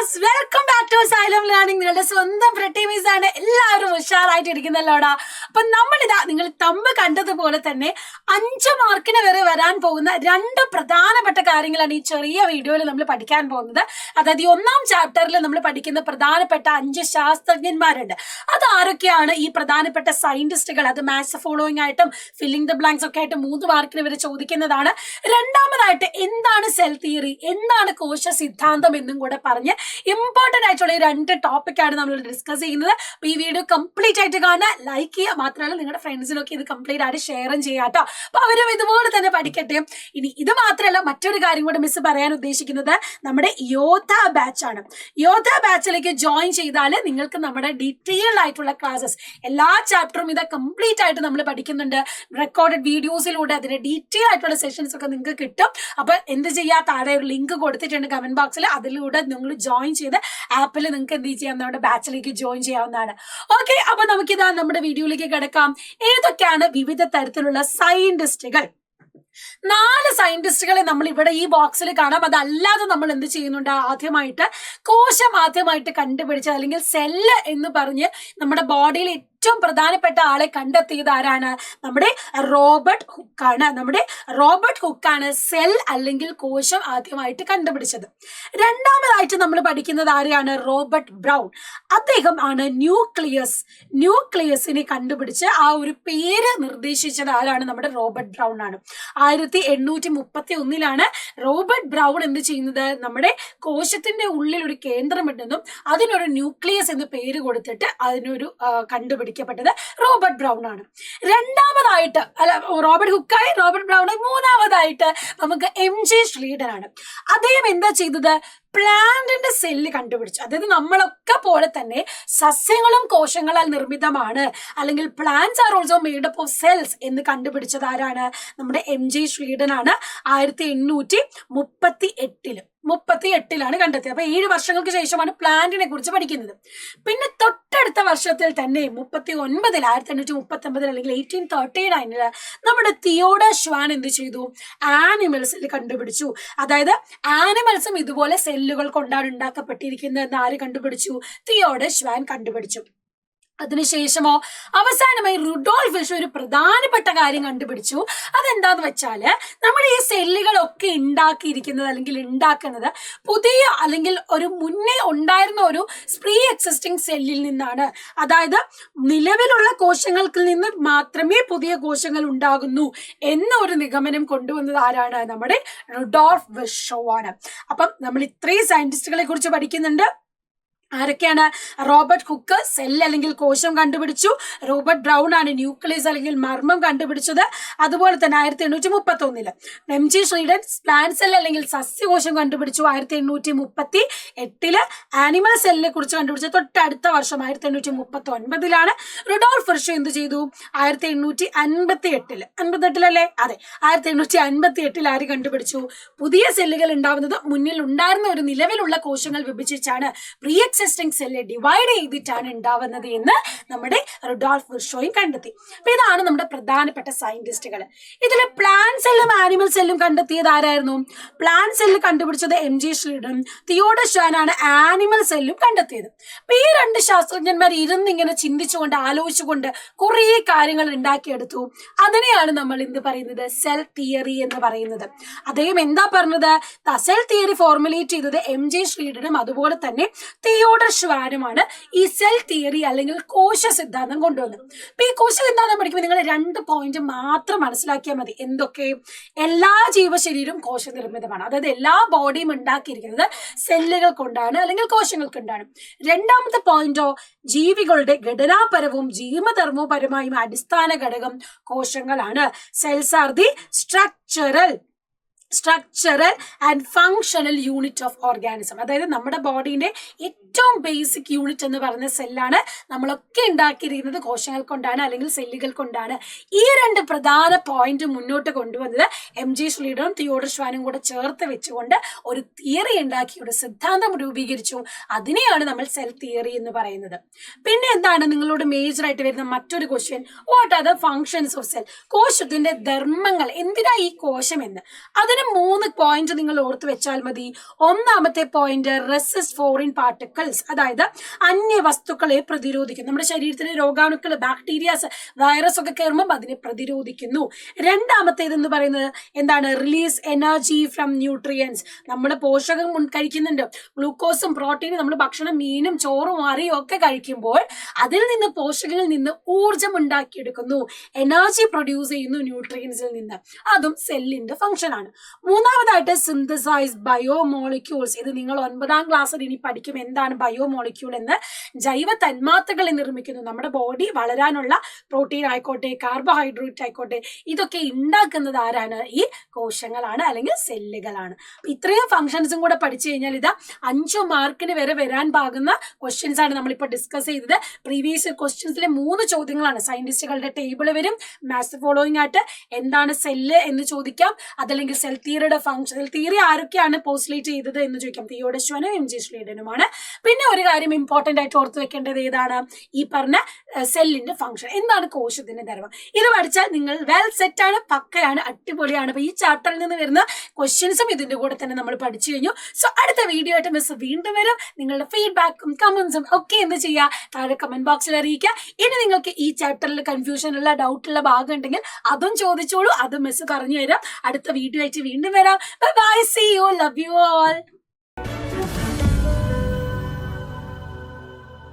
Dears, welcome back to Xylem learning. നിങ്ങളുടെ സ്വന്തം പ്രട്ടീമീസ് ആണ്. എല്ലാവരും ഉഷാറായിട്ട് ഇരിക്കുന്നല്ലോടാ. അപ്പൊ നമ്മളിതാ നിങ്ങൾ തമ്പ് കണ്ടതുപോലെ തന്നെ 5 മാർക്കിന് വരെ വരാൻ പോകുന്ന 2 പ്രധാനപ്പെട്ട കാര്യങ്ങളാണ് ഈ ചെറിയ വീഡിയോയിൽ നമ്മൾ പഠിക്കാൻ പോകുന്നത്. അതായത് ഈ 1ാം ചാപ്റ്ററിൽ നമ്മൾ പഠിക്കുന്ന പ്രധാനപ്പെട്ട 5 ശാസ്ത്രജ്ഞന്മാരുണ്ട്. അത് ആരൊക്കെയാണ്? ഈ പ്രധാനപ്പെട്ട സയന്റിസ്റ്റുകൾ. അത് മാത്സ് ഫോളോയിങ് ആയിട്ടും ഫില്ലിംഗ് ദ ബ്ലാങ്ക്സ് ഒക്കെ ആയിട്ട് 3 മാർക്കിന് വരെ ചോദിക്കുന്നതാണ്. രണ്ടാമതായിട്ട് എന്താണ് സെൽ തിയറി, എന്താണ് കോശ സിദ്ധാന്തം എന്നും കൂടെ പറഞ്ഞ് ഇമ്പോർട്ടന്റ് ആയിട്ടുള്ള 2 ടോപ്പിക്കാണ് നമ്മൾ ഡിസ്കസ് ചെയ്യുന്നത്. അപ്പൊ ഈ വീഡിയോ കംപ്ലീറ്റ് ആയിട്ട് കാണാൻ ലൈക്ക് ചെയ്യുക, മാത്രമല്ല നിങ്ങളുടെ ഫ്രണ്ട്സിനൊക്കെ ഇത് കംപ്ലീറ്റ് ആയിട്ട് ഷെയറും ചെയ്യാം കേട്ടോ. അപ്പൊ അവരും ഇതുപോലെ തന്നെ പഠിക്കട്ടെ. ഇനി ഇത് മാത്രമല്ല, മറ്റൊരു കാര്യം കൂടെ മിസ് പറയാൻ ഉദ്ദേശിക്കുന്നത് നമ്മുടെ യോദ്ധ ബാച്ച് ആണ്. യോദ്ധ ബാച്ചിലേക്ക് ജോയിൻ ചെയ്താൽ നിങ്ങൾക്ക് നമ്മുടെ ഡീറ്റെയിൽഡ് ആയിട്ടുള്ള ക്ലാസ്സസ് എല്ലാ ചാപ്റ്ററും ഇത് കംപ്ലീറ്റ് ആയിട്ട് നമ്മൾ പഠിക്കുന്നുണ്ട്. റെക്കോർഡഡ് വീഡിയോസിലൂടെ അതിന്റെ ഡീറ്റെയിൽ ആയിട്ടുള്ള സെഷൻസ് ഒക്കെ നിങ്ങൾക്ക് കിട്ടും. അപ്പൊ എന്ത് ചെയ്യാ, താഴെ ഒരു ലിങ്ക് കൊടുത്തിട്ടുണ്ട് കമന്റ് ബോക്സിൽ. അതിലൂടെ നിങ്ങൾ ജോയിൻ ചെയ്ത് ആപ്പിൽ നിങ്ങൾക്ക് എന്ത് ചെയ്യാം, നമ്മുടെ ബാച്ചിലേക്ക് ജോയിൻ ചെയ്യാവുന്നതാണ്. ഓക്കെ, അപ്പൊ നമുക്കിതാ നമ്മുടെ വീഡിയോയിലേക്ക് കിടക്കാം. ഏതൊക്കെയാണ് വിവിധ തരത്തിലുള്ള സയന്റിസ്റ്റുകൾ? 4 സയന്റിസ്റ്റുകളെ നമ്മൾ ഇവിടെ ഈ ബോക്സിൽ കാണാം. അതല്ലാതെ നമ്മൾ എന്ത് ചെയ്യുന്നുണ്ട്, കോശം ആദ്യമായിട്ട് കണ്ടുപിടിച്ചത് അല്ലെങ്കിൽ സെല്ല് എന്ന് പറഞ്ഞ് നമ്മുടെ ബോഡിയിൽ ഏറ്റവും പ്രധാനപ്പെട്ട ആളെ കണ്ടെത്തിയത് ആരാണ്? നമ്മുടെ റോബർട്ട് ഹുക്കാണ് സെൽ അല്ലെങ്കിൽ കോശം ആദ്യമായിട്ട് കണ്ടുപിടിച്ചത്. രണ്ടാമതായിട്ട് നമ്മൾ പഠിക്കുന്നത് ആരെയാണ്? Robert brown. അദ്ദേഹം ആണ് ന്യൂക്ലിയസിനെ കണ്ടുപിടിച്ച് ആ ഒരു പേര് നിർദ്ദേശിച്ചത് ആരാണ്? നമ്മുടെ റോബർട്ട് ബ്രൗൺ ആണ്. 1831 റോബർട്ട് ബ്രൗൺ എന്ത് ചെയ്യുന്നത്, നമ്മുടെ കോശത്തിന്റെ ഉള്ളിൽ ഒരു കേന്ദ്രമുണ്ടെന്നും അതിനൊരു ന്യൂക്ലിയസ് എന്ന് പേര് കൊടുത്തിട്ട് അതിനൊരു കണ്ടുപിടിക്കപ്പെട്ടത് റോബർട്ട് ബ്രൗൺ ആണ്. രണ്ടാമതായിട്ട് റോബർട്ട് ഹുക്കായി, റോബർട്ട് ബ്രൗൺ. മൂന്നാമതായിട്ട് നമുക്ക് MG ശ്രീഡൻ ആണ്. അദ്ദേഹം എന്താ ചെയ്തത്, പ്ലാന്റിന്റെ സെല്ല് കണ്ടുപിടിച്ചു. അതായത് നമ്മളൊക്കെ പോലെ തന്നെ സസ്യങ്ങളും കോശങ്ങളാൽ നിർമ്മിതമാണ്, അല്ലെങ്കിൽ plants are also made up of cells എന്ന് കണ്ടുപിടിച്ചത് ആരാണ്? നമ്മുടെ MG ശ്രീഡൻ ആണ്. 1838 കണ്ടെത്തിയത്. അപ്പൊ 7 വർഷങ്ങൾക്ക് ശേഷമാണ് പ്ലാന്റിനെ കുറിച്ച് പഠിക്കുന്നത്. പിന്നെ തൊട്ടടുത്ത വർഷത്തിൽ തന്നെ 1839 അല്ലെങ്കിൽ 1839 നമ്മുടെ തിയോഡർ ഷ്വാൻ എന്ത് ചെയ്തു, ആനിമൽസിൽ കണ്ടുപിടിച്ചു. അതായത് ആനിമൽസും ഇതുപോലെ സെല്ലുകൾ കൊണ്ടാണ് ഉണ്ടാക്കപ്പെട്ടിരിക്കുന്നത് എന്ന് ആര് കണ്ടുപിടിച്ചു? തിയോഡർ ഷ്വാൻ കണ്ടുപിടിച്ചു. അതിനുശേഷമോ അവസാനമായി റുഡോൾഫ് വിഷ് ഒരു പ്രധാനപ്പെട്ട കാര്യം കണ്ടുപിടിച്ചു. അതെന്താന്ന് വെച്ചാല് നമ്മൾ ഈ സെല്ലുകളൊക്കെ ഉണ്ടാക്കുന്നത് പുതിയ അല്ലെങ്കിൽ ഒരു മുന്നേ ഉണ്ടായിരുന്ന ഒരു പ്രീ എക്സിസ്റ്റിംഗ് സെല്ലിൽ നിന്നാണ്. അതായത് നിലവിലുള്ള കോശങ്ങളിൽ നിന്ന് മാത്രമേ പുതിയ കോശങ്ങൾ ഉണ്ടാകുന്നു എന്ന ഒരു നിഗമനം കൊണ്ടുവന്നത് ആരാണ്? നമ്മുടെ റുഡോൾഫ് വിർഷോ ആണ്. അപ്പം നമ്മൾ ഇത്രയും സയന്റിസ്റ്റുകളെ കുറിച്ച് പഠിക്കുന്നുണ്ട്. ആരൊക്കെയാണ്? റോബർട്ട് ഹുക്ക് സെൽ അല്ലെങ്കിൽ കോശം കണ്ടുപിടിച്ചു. റോബർട്ട് ബ്രൗൺ ആണ് ന്യൂക്ലിയസ് അല്ലെങ്കിൽ മർമ്മം കണ്ടുപിടിച്ചത്. അതുപോലെ തന്നെ 1831 MG ശ്രീഡൻ പ്ലാന്റ് സെൽ അല്ലെങ്കിൽ സസ്യകോശം കണ്ടുപിടിച്ചു. 1838 ആനിമൽ സെല്ലിനെ കുറിച്ച് കണ്ടുപിടിച്ചത്. തൊട്ടടുത്ത വർഷം 1839 റുഡോൾഫ് വിർഷോ എന്ത് ചെയ്തു? 1858 അല്ലേ? അതെ, 1858 ആര് കണ്ടുപിടിച്ചു? പുതിയ സെല്ലുകൾ ഉണ്ടാവുന്നത് മുന്നിൽ ഉണ്ടായിരുന്ന ഒരു നിലവിലുള്ള കോശങ്ങൾ വിഭജിച്ചാണ്, പ്രീ എക്സിസ്റ്റിംഗ് സെല്ല് ഡിവൈഡ് ചെയ്തിട്ടാണ് ഉണ്ടാവുന്നത് എന്ന് നമ്മുടെ റുഡോൾഫ് വിർഷോയും കണ്ടെത്തി. അപ്പൊ ഇതാണ് നമ്മുടെ പ്രധാനപ്പെട്ട സയന്റിസ്റ്റുകൾ. ഇതിൽ പ്ലാന്റ് സെല്ലും ആനിമൽ സെല്ലും കണ്ടെത്തിയത് ആരായിരുന്നു? പ്ലാന്റ് സെല്ല് കണ്ടുപിടിച്ചത് MG ശ്രീഡൻ. തിയോഡർ ഷ്വാൻ ആണ് ആനിമൽ സെല്ലും കണ്ടെത്തിയത്. അപ്പൊ ഈ 2 ശാസ്ത്രജ്ഞന്മാർ ഇരുന്നിങ്ങനെ ചിന്തിച്ചുകൊണ്ട് ആലോചിച്ചുകൊണ്ട് കുറെ കാര്യങ്ങൾ ഉണ്ടാക്കിയെടുത്തു. അതിനെയാണ് നമ്മൾ എന്ത് പറയുന്നത്, സെൽ തിയറി എന്ന് പറയുന്നത്. അദ്ദേഹം എന്താ പറഞ്ഞത്? സെൽ തിയറി ഫോർമുലേറ്റ് ചെയ്തത് MG ശ്രീഡനും അതുപോലെ തന്നെ തിയോഡർ ഷ്വാനുമാണ് ഈ സെൽ തിയറി അല്ലെങ്കിൽ കോശ സിദ്ധാന്തം കൊണ്ടുവന്നത്. അപ്പൊ ഈ കോശ സിദ്ധാന്തം പഠിക്കുമ്പോൾ നിങ്ങൾ 2 പോയിന്റ് മാത്രം മനസ്സിലാക്കിയാൽ മതി. എന്തൊക്കെ? എല്ലാ ജീവശരീരവും കോശ നിർമ്മിതമാണ്. അതായത് എല്ലാ ബോഡിയും ഉണ്ടാക്കിയിരിക്കുന്നത് സെല്ലുകൾ കൊണ്ടാണ് അല്ലെങ്കിൽ കോശങ്ങൾ കൊണ്ടാണ്. രണ്ടാമത്തെ പോയിന്റോ, ജീവികളുടെ ഘടനാപരവും ജീവധർമ്മപരമായും അടിസ്ഥാന ഘടകം കോശങ്ങളാണ്. Cells are the structural and functional unit of organism. അതായത് നമ്മുടെ ബോഡീന്റെ ഏറ്റവും ബേസിക് യൂണിറ്റ് എന്ന് പറയുന്ന സെല്ലാണ്. നമ്മളൊക്കെ ഉണ്ടാക്കിയിരിക്കുന്നത് കോശങ്ങൾ കൊണ്ടാണ് അല്ലെങ്കിൽ സെല്ലുകൾ കൊണ്ടാണ്. ഈ 2 പ്രധാന പോയിന്റ് മുന്നോട്ട് കൊണ്ടുവന്നത് MG ശ്രീഡനും തിയോഡർ ഷ്വാനും കൂടെ ചേർത്ത് വെച്ചുകൊണ്ട് ഒരു തിയറി ഉണ്ടാക്കി, ഒരു സിദ്ധാന്തം രൂപീകരിച്ചു. അതിനെയാണ് നമ്മൾ സെൽ തിയറി എന്ന് പറയുന്നത്. പിന്നെ എന്താണ് നിങ്ങളോട് മേജർ ആയിട്ട് വരുന്ന മറ്റൊരു question, what are the functions of cell? കോശത്തിന്റെ ധർമ്മങ്ങൾ, എന്തിനാ ഈ കോശം എന്ന്. അതിന് ഇതിന് 3 പോയിന്റ് നിങ്ങൾ ഓർത്ത് വെച്ചാൽ മതി. ഒന്നാമത്തെ പോയിന്റ് റെസിസ്റ്റ് ഫോറിൻ പാർട്ടിക്കിൾസ്, അതായത് അന്യ വസ്തുക്കളെ പ്രതിരോധിക്കും. നമ്മുടെ ശരീരത്തിലെ രോഗാണുക്കൾ, ബാക്ടീരിയാസ്, വൈറസ് ഒക്കെ കയറുമ്പോൾ അതിനെ പ്രതിരോധിക്കുന്നു. രണ്ടാമത്തേത് എന്ന് പറയുന്നത് എന്താണ്? Release energy from nutrients. നമ്മൾ പോഷകം കഴിക്കുന്നുണ്ട്, ഗ്ലൂക്കോസും പ്രോട്ടീനും, നമ്മൾ ഭക്ഷണം മീനും ചോറും അറിയും ഒക്കെ കഴിക്കുമ്പോൾ അതിൽ നിന്ന് പോഷകങ്ങളിൽ നിന്ന് ഊർജം ഉണ്ടാക്കിയെടുക്കുന്നു, എനർജി പ്രൊഡ്യൂസ് ചെയ്യുന്നു ന്യൂട്രിയൻസിൽ നിന്ന്. അതും സെല്ലിന്റെ ഫംഗ്ഷൻ ആണ്. മൂന്നാമതായിട്ട് സിന്തസൈസ് ബയോമോളിക്യൂൾസ്. ഇത് നിങ്ങൾ 9ാം ക്ലാസ്സിൽ ഇനി പഠിക്കും എന്താണ് ബയോമോളിക്യൂൾ എന്ന്. ജൈവ തന്മാത്രകളെ നിർമ്മിക്കുന്നു. നമ്മുടെ ബോഡി വളരാനുള്ള പ്രോട്ടീൻ ആയിക്കോട്ടെ, കാർബോഹൈഡ്രേറ്റ് ആയിക്കോട്ടെ, ഇതൊക്കെ ഉണ്ടാക്കുന്നത് ആരാണ്? ഈ കോശങ്ങളാണ്, അല്ലെങ്കിൽ സെല്ലുകളാണ്. ഇത്രയും ഫംഗ്ഷൻസും കൂടെ പഠിച്ചു കഴിഞ്ഞാൽ ഇത് 5 മാർക്കിന് വരെ വരാൻ പാകുന്ന ക്വസ്റ്റ്യൻസ് ആണ് നമ്മളിപ്പോൾ ഡിസ്കസ് ചെയ്തത്. പ്രീവിയസ് ക്വസ്റ്റ്യൻസിലെ 3 ചോദ്യങ്ങളാണ്. സയന്റിസ്റ്റുകളുടെ ടേബിൾ വരും, മാത്സ് ഫോളോയിങ് ആയിട്ട് എന്താണ് സെല്ല് എന്ന് ചോദിക്കാം, അതല്ലെങ്കിൽ സെൽ തിയറിയുടെ ഫംഗ്ഷൻ, സെൽ തിയറി ആരൊക്കെയാണ് പോസ്റ്റുലേറ്റ് ചെയ്തത് എന്ന് ചോദിക്കാം. തിയോഡോ ഷ്വാനും എം ജി ശ്ലീഡനുമാണ്. പിന്നെ ഒരു കാര്യം ഇമ്പോർട്ടന്റ് ആയിട്ട് ഓർത്ത് വെക്കേണ്ടത് ഏതാണ്? ഈ പറഞ്ഞ സെല്ലിന്റെ ഫംഗ്ഷൻ, എന്താണ് കോശത്തിന്റെ ധർമ്മം. ഇത് പഠിച്ചാൽ നിങ്ങൾ വെൽ സെറ്റ് ആണ്, പക്കയാണ്, അടിപൊളിയാണ്. അപ്പൊ ഈ ചാപ്റ്ററിൽ നിന്ന് വരുന്ന ക്വസ്റ്റ്യൻസും ഇതിന്റെ കൂടെ തന്നെ നമ്മൾ പഠിച്ചു കഴിഞ്ഞു. സോ അടുത്ത വീഡിയോ ആയിട്ട് മിസ് വീണ്ടും വരും. നിങ്ങളുടെ ഫീഡ്ബാക്കും കമന്റ്സും ഒക്കെ എന്ത് ചെയ്യുക? താഴെ കമന്റ് ബോക്സിൽ അറിയിക്കുക. ഇനി നിങ്ങൾക്ക് ഈ ചാപ്റ്ററിൽ കൺഫ്യൂഷനുള്ള ഡൗട്ടുള്ള ഭാഗം ഉണ്ടെങ്കിൽ അതും ചോദിച്ചോളൂ, അത് മിസ് പറഞ്ഞു തരാം. അടുത്ത വീഡിയോ ആയിട്ട് വീണ്ടും വരാം. Bye, see you, love you all.